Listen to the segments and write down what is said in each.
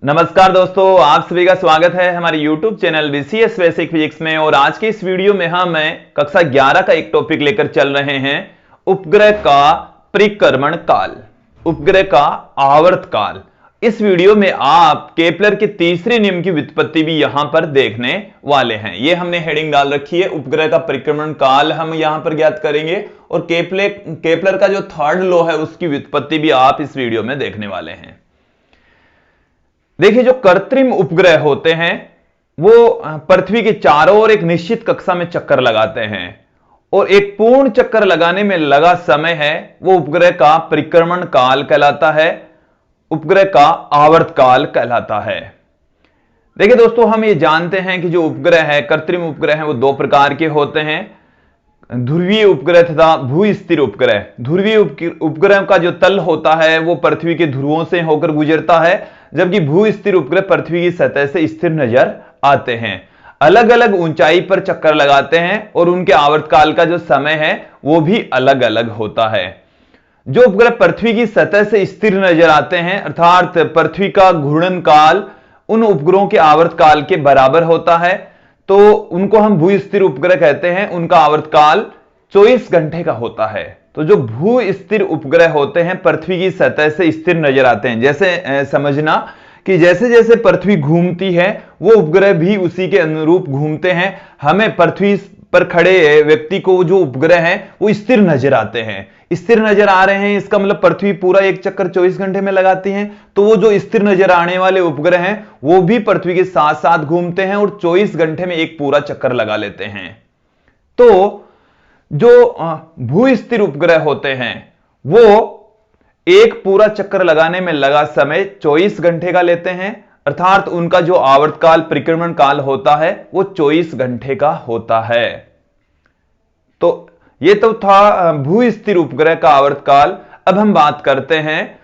नमस्कार दोस्तों, आप सभी का स्वागत है हमारे YouTube channel BCS basic physics में। और आज के इस वीडियो में हम कक्षा 11 का एक टॉपिक लेकर चल रहे हैं, उपग्रह का परिक्रमण काल, उपग्रह का आवर्त काल। इस वीडियो में आप केपलर के तीसरे नियम की व्युत्पत्ति भी यहां पर देखने वाले हैं। ये हमने हेडिंग डाल रखी है, उपग्रह का परिक्रमण काल हम यहां पर ज्ञात करेंगे, और केपलर का जो थर्ड लॉ है उसकी व्युत्पत्ति भी आप इस वीडियो में देखने वाले हैं। देखिए, जो कृत्रिम उपग्रह होते हैं वो पृथ्वी के चारों ओर एक निश्चित कक्षा में चक्कर लगाते हैं, और एक पूर्ण चक्कर लगाने में लगा समय है वो उपग्रह का परिक्रमण काल कहलाता है, उपग्रह का आवर्त काल कहलाता है। देखिए दोस्तों, हम ये जानते हैं कि जो उपग्रह है, कृत्रिम उपग्रह है, वो दो प्रकार के होते हैं, ध्रुवीय उपग्रह तथा भू स्थिर उपग्रह। ध्रुवीय उपग्रह का जो तल होता है वो पृथ्वी के ध्रुवों से होकर गुजरता है, जबकि भू स्थिर उपग्रह पृथ्वी की सतह से स्थिर नजर आते हैं, अलग अलग ऊंचाई पर चक्कर लगाते हैं, और उनके आवर्तकाल का जो समय है वो भी अलग अलग होता है। जो उपग्रह पृथ्वी की सतह से स्थिर नजर आते हैं, अर्थात पृथ्वी का घूर्णन काल उन उपग्रहों के आवर्तकाल के बराबर होता है, तो उनको हम भू स्थिर उपग्रह कहते हैं। उनका आवर्तकाल 24 घंटे का होता है। तो जो भू स्थिर उपग्रह होते हैं पृथ्वी की सतह से स्थिर नजर आते हैं। जैसे समझना कि जैसे जैसे पृथ्वी घूमती है वो उपग्रह भी उसी के अनुरूप घूमते हैं। हमें पृथ्वी पर खड़े व्यक्ति को जो उपग्रह हैं वो स्थिर नजर आते हैं, स्थिर नजर आ रहे हैं, इसका मतलब पृथ्वी पूरा एक चक्कर 24 घंटे में लगाती है। तो वो जो स्थिर नजर आने वाले उपग्रह हैं वो भी पृथ्वी के साथ साथ घूमते हैं और 24 घंटे में एक पूरा चक्कर लगा लेते हैं। तो जो भू स्थिर उपग्रह होते हैं वो एक पूरा चक्कर लगाने में लगा समय 24 घंटे का लेते हैं, अर्थात उनका जो आवर्तकाल परिक्रमण काल होता है वो 24 घंटे का होता है। तो ये तो था भू स्थिर उपग्रह का आवर्तकाल। अब हम बात करते हैं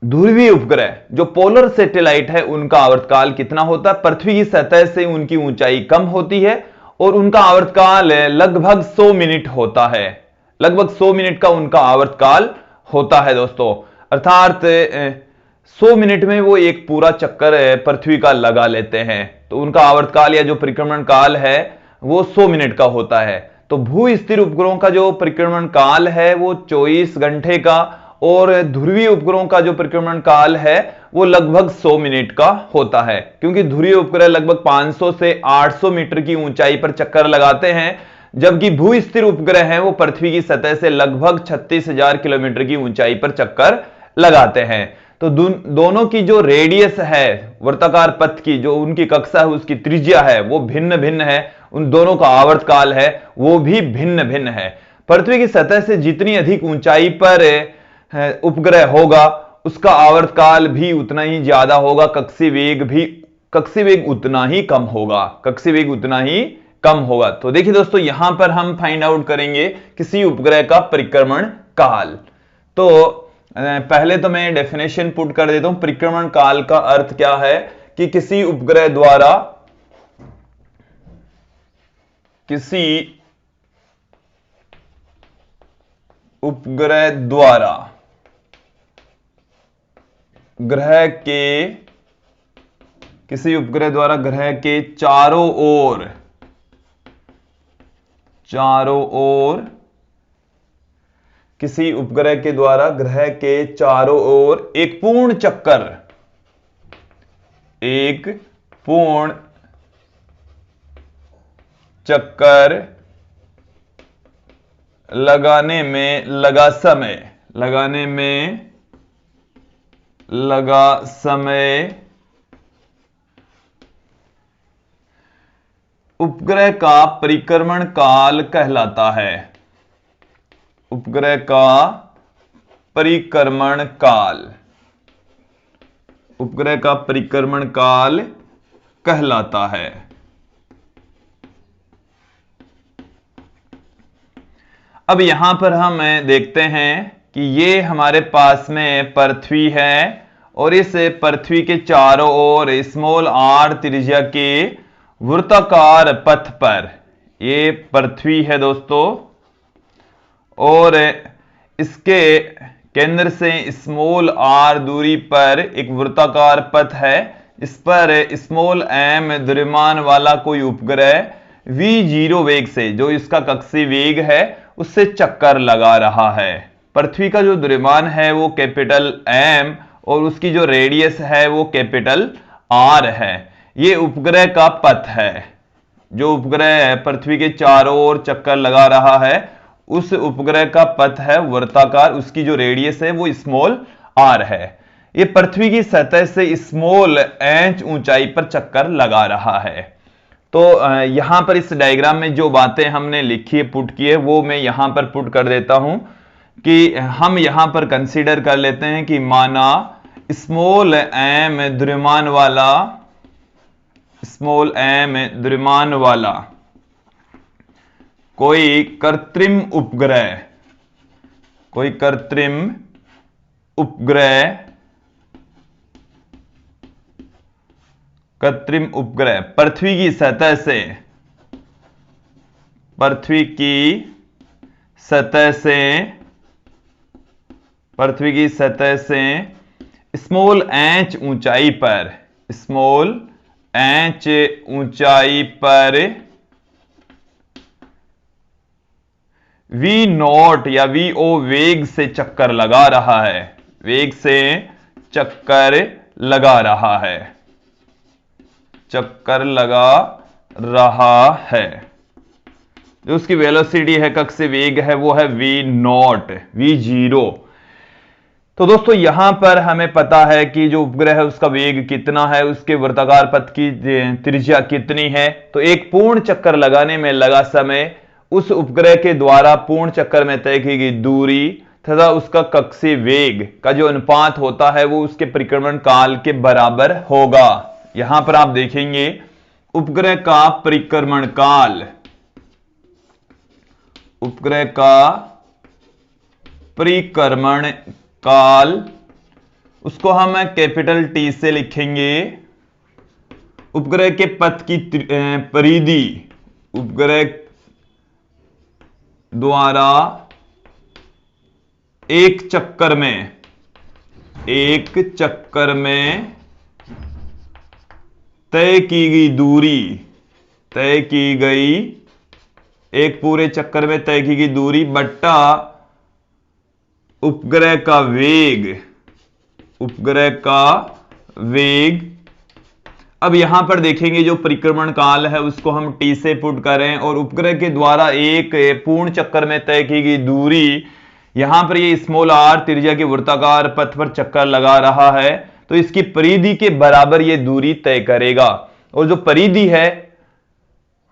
ध्रुवीय उपग्रह, जो पोलर सैटेलाइट है, उनका आवर्तकाल कितना होता है। पृथ्वी की सतह से उनकी ऊंचाई कम होती है और उनका आवर्तकाल लगभग 100 मिनट होता है, लगभग 100 मिनट का उनका आवर्तकाल होता है दोस्तों। अर्थात 100 मिनट में वो एक पूरा चक्कर पृथ्वी का लगा लेते हैं, तो उनका आवर्तकाल या जो परिक्रमण काल है वो 100 मिनट का होता है। तो भू स्थिर उपग्रहों का जो परिक्रमण काल है वो 24 घंटे का, और ध्रुवीय उपग्रहों का जो परिक्रमण काल है वो लगभग 100 मिनट का होता है, क्योंकि ध्रुवीय उपग्रह लगभग 500 से 800 मीटर की ऊंचाई पर चक्कर लगाते हैं, जबकि भू स्थिर उपग्रह हैं वो पृथ्वी की सतह से लगभग 36,000 किलोमीटर की ऊंचाई पर चक्कर लगाते हैं। तो दोनों की जो रेडियस है, वर्ताकार पथ की जो उनकी कक्षा है, उसकी त्रिज्या है, वो भिन्न भिन्न है। उन दोनों का आवर्तकाल है वो भी भिन्न भिन्न है। पृथ्वी की सतह से जितनी अधिक ऊंचाई पर उपग्रह होगा उसका आवर्तकाल भी उतना ही ज्यादा होगा, कक्षीय वेग उतना ही कम होगा, कक्षीय वेग उतना ही कम होगा। तो देखिए दोस्तों, यहां पर हम फाइंड आउट करेंगे किसी उपग्रह का परिक्रमण काल। तो पहले तो मैं डेफिनेशन पुट कर देता हूं। परिक्रमण काल का अर्थ क्या है कि किसी उपग्रह द्वारा किसी उपग्रह द्वारा ग्रह के चारों ओर किसी उपग्रह के द्वारा ग्रह के चारों ओर एक पूर्ण चक्कर लगाने में लगा समय उपग्रह का परिक्रमण काल कहलाता है। उपग्रह का परिक्रमण काल कहलाता है। अब यहां पर हम देखते हैं कि ये हमारे पास में पृथ्वी है, और इस पृथ्वी के चारों ओर स्मॉल r त्रिज्या के वृत्ताकार पथ पर ये पृथ्वी है दोस्तों, और इसके केंद्र से स्मॉल r दूरी पर एक वृत्ताकार पथ है, इस पर स्मॉल m द्रव्यमान वाला कोई उपग्रह v0 वेग से, जो इसका कक्षीय वेग है, उससे चक्कर लगा रहा है। पृथ्वी का जो द्रव्यमान है वो कैपिटल M और उसकी जो रेडियस है वो कैपिटल R है। ये उपग्रह का पथ है। जो उपग्रह पृथ्वी के चारों ओर चक्कर लगा रहा है उस उपग्रह का पथ है वृत्ताकार, उसकी जो रेडियस है वो स्मॉल r है। ये पृथ्वी की सतह से स्मॉल h ऊंचाई पर चक्कर लगा रहा है। तो यहां पर इस डायग्राम में जो बातें हमने लिखी है, पुट की है, वो मैं यहां पर पुट कर देता हूं कि हम यहां पर कंसीडर कर लेते हैं कि माना स्मॉल m द्रव्यमान वाला कोई कृत्रिम उपग्रह पृथ्वी की सतह से स्मॉल h ऊंचाई पर v0 या vo वेग से चक्कर लगा रहा है। जो उसकी वेलोसिटी है, कक्षीय वेग है, वो है v0। तो दोस्तों यहां पर हमें पता है कि जो उपग्रह है उसका वेग कितना है, उसके वृत्ताकार पथ की त्रिज्या कितनी है। तो एक पूर्ण चक्कर लगाने में लगा समय, उस उपग्रह के द्वारा पूर्ण चक्कर में तय की गई दूरी तथा उसका कक्षीय वेग का जो अनुपात होता है वो उसके परिक्रमण काल के बराबर होगा। यहां पर आप देखेंगे उपग्रह का परिक्रमण काल उसको हम कैपिटल T से लिखेंगे। उपग्रह के पथ की परिधि, उपग्रह द्वारा एक चक्कर में तय की गई एक पूरे चक्कर में तय की गई दूरी बट्टा उपग्रह का वेग। अब यहां पर देखेंगे जो परिक्रमण काल है उसको हम T से पुट करें और उपग्रह के द्वारा एक पूर्ण चक्कर में तय की गई दूरी, यहां पर ये स्मॉल r त्रिज्या के वृत्ताकार पथ पर चक्कर लगा रहा है, तो इसकी परिधि के बराबर ये दूरी तय करेगा और जो परिधि है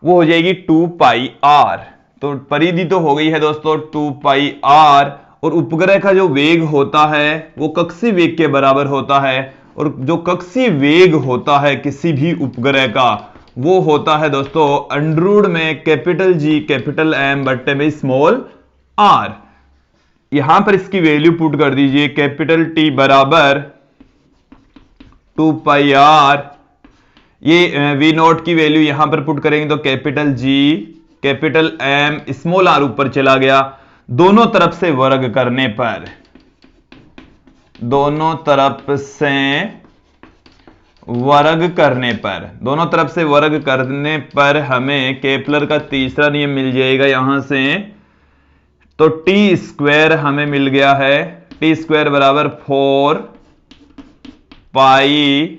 वो हो जाएगी 2 पाई r। तो परिधि तो हो गई है दोस्तों 2 पाई r, और उपग्रह का जो वेग होता है वो कक्षीय वेग के बराबर होता है, और जो कक्षीय वेग होता है किसी भी उपग्रह का वो होता है दोस्तों अंडररूट में कैपिटल G कैपिटल M बट्टे में स्मॉल r। यहां पर इसकी वैल्यू पुट कर दीजिए, कैपिटल T बराबर 2 पाई r। ये v0 की वैल्यू यहां पर पुट करेंगे तो capital G capital M small r ऊपर चला गया। दोनों तरफ से वर्ग करने पर हमें केपलर का तीसरा नियम मिल जाएगा यहां से। तो टी स्क्वायर हमें मिल गया है, टी स्क्वायर बराबर 4 पाई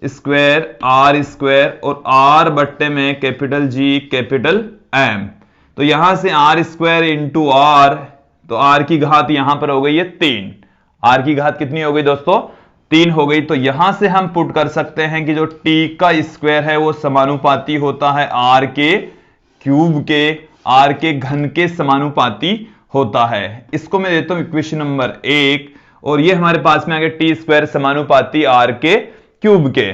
स्क्वायर आर स्क्वायर और आर बट्टे में कैपिटल G कैपिटल M। तो यहां से आर स्क्वायर इंटू आर, तो आर की घात यहां पर हो गई है 3। आर की घात कितनी हो गई दोस्तों? 3 हो गई। तो यहां से हम पुट कर सकते हैं कि जो टी का स्क्वायर है वो समानुपाती होता है आर के क्यूब के, आर के घन के समानुपाती होता है। इसको मैं देता हूं इक्वेशन नंबर 1, और ये हमारे पास में आ गया टी स्क्वायर समानुपाती आर के क्यूब के।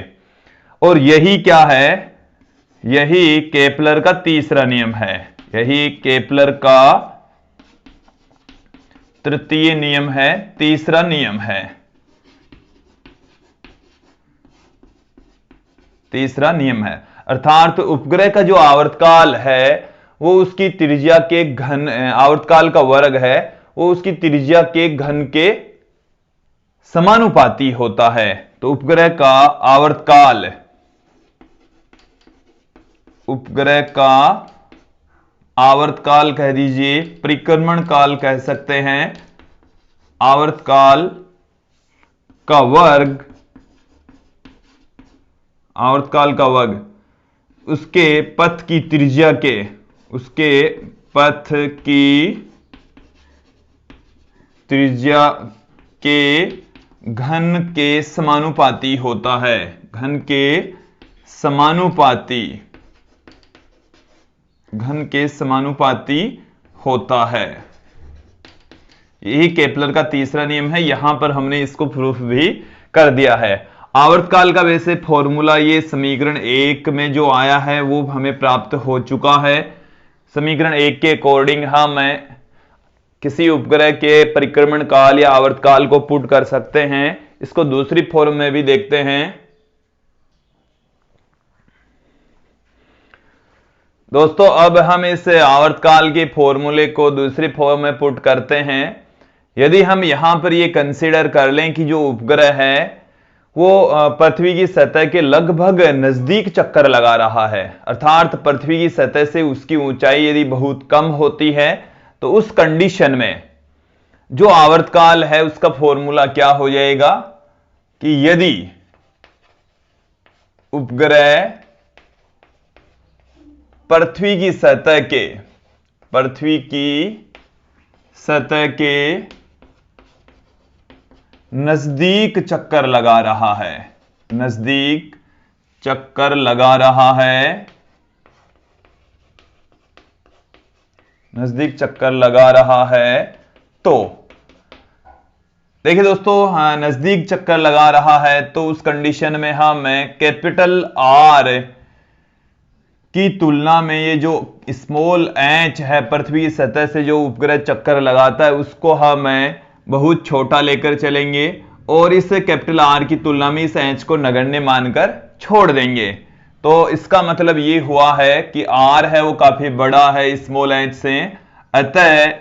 और यही क्या है? यही केपलर का तीसरा नियम है, यही केपलर का तृतीय नियम है, तीसरा नियम है, तीसरा नियम है। अर्थात उपग्रह का जो आवर्तकाल है वो उसकी त्रिज्या के घन, आवर्तकाल का वर्ग है, वो उसकी त्रिज्या के घन के समानुपाती होता है। तो उपग्रह का आवर्तकाल, उपग्रह का आवर्तकाल कह दीजिए, परिक्रमण काल कह सकते हैं, आवर्तकाल का वर्ग, आवर्तकाल का वर्ग उसके पथ की त्रिज्या के, उसके पथ की त्रिज्या के घन के समानुपाती होता है, घन के समानुपाती, घन के समानुपाती होता है। यही केपलर का तीसरा नियम है, यहां पर हमने इसको प्रूफ भी कर दिया है। आवर्तकाल का वैसे फॉर्मूला ये समीकरण 1 में जो आया है वो हमें प्राप्त हो चुका है। समीकरण 1 के अकॉर्डिंग हम किसी उपग्रह के परिक्रमण काल या आवर्तकाल को पुट कर सकते हैं। इसको दूसरी फॉर्म में भी देखते हैं। दोस्तों अब हम इस आवर्तकाल के फॉर्मूले को दूसरी फॉर्म में पुट करते हैं। यदि हम यहां पर ये कंसीडर कर लें कि जो उपग्रह है वो पृथ्वी की सतह के लगभग नजदीक चक्कर लगा रहा है, अर्थात पृथ्वी की सतह से उसकी ऊंचाई यदि बहुत कम होती है, तो उस कंडीशन में जो आवर्तकाल है उसका फॉर्मूला क्या हो जाएगा कि यदि उपग्रह पृथ्वी की सतह के, पृथ्वी की सतह के नजदीक चक्कर लगा रहा है, नजदीक चक्कर लगा रहा है, नजदीक चक्कर लगा रहा है, तो देखिए दोस्तों, हाँ नजदीक चक्कर लगा रहा है तो उस कंडीशन में हमें कैपिटल आर की तुलना में ये जो स्मॉल एच है, पृथ्वी की सतह से जो उपग्रह चक्कर लगाता है उसको हमें बहुत छोटा लेकर चलेंगे और इस कैपिटल आर की तुलना में इस एच को नगण्य मानकर छोड़ देंगे। तो इसका मतलब ये हुआ है कि आर है वो काफी बड़ा है स्मॉल एच से, अतः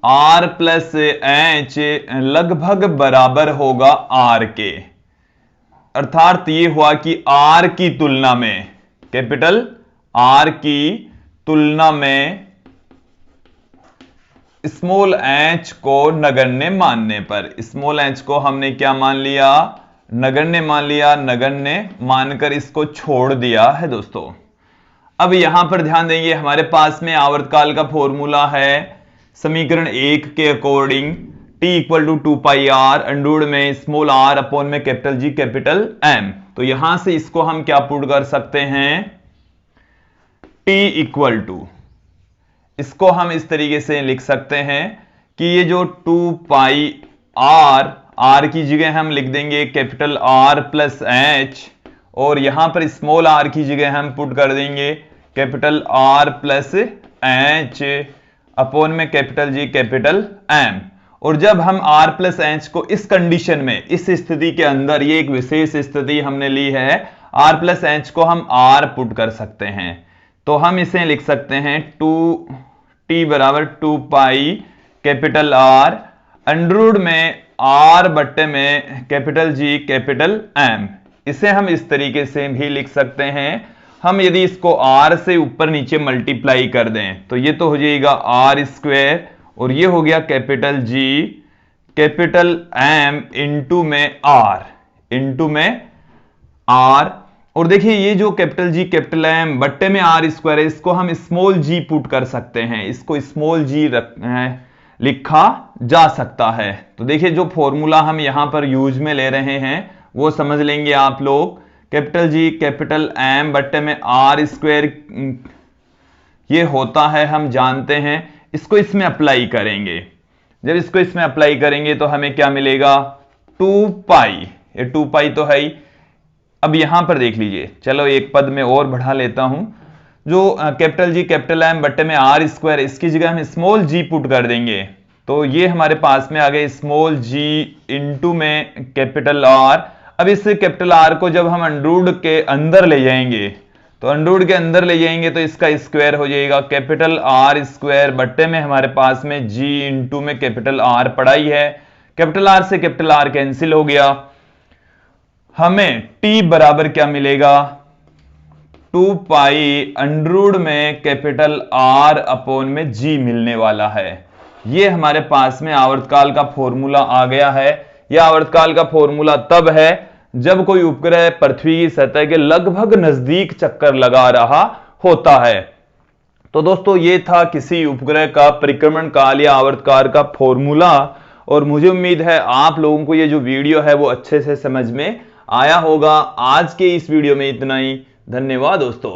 आर प्लस एच लगभग बराबर होगा आर के। अर्थात ये हुआ कि आर की तुलना में, कैपिटल आर की तुलना में स्मॉल एच को नगण्य मानने पर, स्मॉल एच को हमने क्या मान लिया, नगण्य मान लिया, नगण्य मानकर इसको छोड़ दिया है दोस्तों। अब यहां पर ध्यान देंगे, हमारे पास में आवर्तकाल का फॉर्मूला है समीकरण 1 के according T equal to 2 pi r under root में स्मॉल आर अपॉन में कैपिटल जी कैपिटल एम। तो यहां से इसको हम क्या पुट कर सकते हैं, T इक्वल टू, इसको हम इस तरीके से लिख सकते हैं कि ये जो 2 पाई आर, आर की जगह हम लिख देंगे कैपिटल आर प्लस एच, और यहां पर स्मॉल आर की जगह हम पुट कर देंगे capital R plus H upon में कैपिटल जी कैपिटल एम। और जब हम r प्लस एच को इस कंडीशन में, इस स्थिति के अंदर, ये एक विशेष स्थिति हमने ली है, r प्लस एच को हम r पुट कर सकते हैं, तो हम इसे लिख सकते हैं 2t बराबर 2 पाई कैपिटल R अंडररूट में r बट्टे में कैपिटल G कैपिटल M। इसे हम इस तरीके से भी लिख सकते हैं। हम यदि इसको r से ऊपर नीचे मल्टीप्लाई कर दें तो ये तो हो जाएगा r स्क्वायर, और ये हो गया capital G capital M into में R, इंटू में R। और देखिए ये जो कैपिटल G कैपिटल M बट्टे में R स्क्वायर है, इसको हम स्मॉल g पुट कर सकते हैं, इसको स्मॉल g लिखा जा सकता है। तो देखिए जो फॉर्मूला हम यहां पर यूज में ले रहे हैं वो समझ लेंगे आप लोग, कैपिटल G कैपिटल M बट्टे में R स्क्वायर ये होता है, हम जानते हैं। इसको इसमें अप्लाई करेंगे, जब इसको इसमें अप्लाई करेंगे तो हमें क्या मिलेगा, 2 पाई, ये 2 पाई तो है ही। अब यहां पर देख लीजिए, चलो एक पद में और बढ़ा लेता हूं, जो कैपिटल जी कैपिटल एम बट्टे में आर स्क्वायर, इसकी जगह हम स्मॉल जी पुट कर देंगे, तो ये हमारे पास में आ गए स्मॉल जी इंटू में कैपिटल आर। अब इस कैपिटल आर को जब हम अंडररूट के अंदर ले जाएंगे तो अंडर के अंदर ले जाएंगे तो इसका स्क्वायर हो जाएगा कैपिटल आर स्क्वायर बट्टे में हमारे पास में जी इंटू में कैपिटल आर पड़ा ही है। कैपिटल आर से कैपिटल आर कैंसिल हो गया। हमें टी बराबर क्या मिलेगा 2 पाई अंडर में कैपिटल आर अपॉन में जी मिलने वाला है। ये हमारे पास में आवर्तकाल का फॉर्मूला आ गया है। यह आवर्तकाल का फॉर्मूला तब है जब कोई उपग्रह पृथ्वी की सतह के लगभग नजदीक चक्कर लगा रहा होता है। तो दोस्तों ये था किसी उपग्रह का परिक्रमण काल या आवर्तकाल का फॉर्मूला, और मुझे उम्मीद है आप लोगों को ये जो वीडियो है वो अच्छे से समझ में आया होगा। आज के इस वीडियो में इतना ही। धन्यवाद दोस्तों।